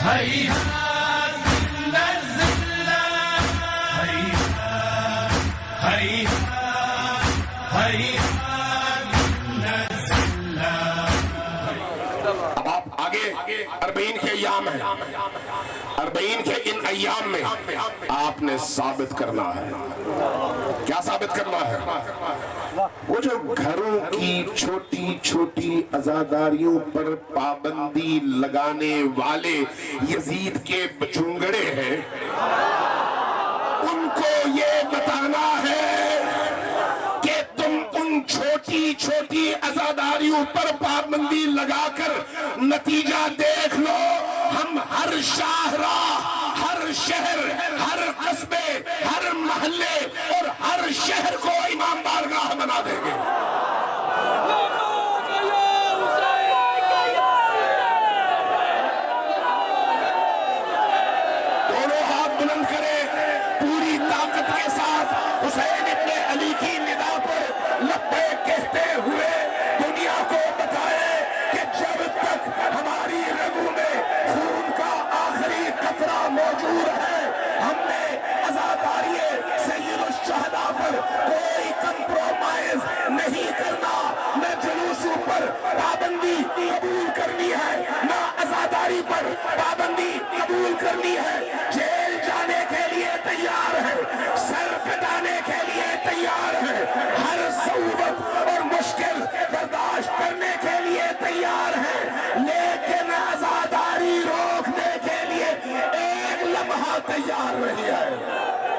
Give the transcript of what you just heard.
اب آپ آگے اربعین کے ایام ہیں، اربعین کے ان ایام میں آپ نے ثابت کرنا ہے. کیا ثابت کرنا ہے؟ وہ جو گھروں کی چھوٹی چھوٹی عزاداریوں پر پابندی لگانے والے یزید کے بچونگڑے ہیں، ان کو یہ بتانا ہے کہ تم ان چھوٹی چھوٹی عزاداریوں پر پابندی لگا کر نتیجہ دیکھ لو. ہم ہر شاہراہ، ہر شہر، ہر قصبے، ہر محلے اور ہر شہر کو امام بارگاہ بنا دیں گے. دونوں ہاتھ بلند کریں پوری طاقت کے ساتھ، حسین ابن علی کی ندا پر لبیک کہتے ہوئے دنیا کو بتائے کہ جب تک ہماری رگوں میں خون کا آخری قطرہ موجود ہے، ہم نے عزاداری سید الشہداء پر کوئی کمپرومائز نہیں کرنا. نہ جلوسوں پر پابندی قبول کرنی ہے، نہ عزاداری پر پابندی قبول کرنی ہے.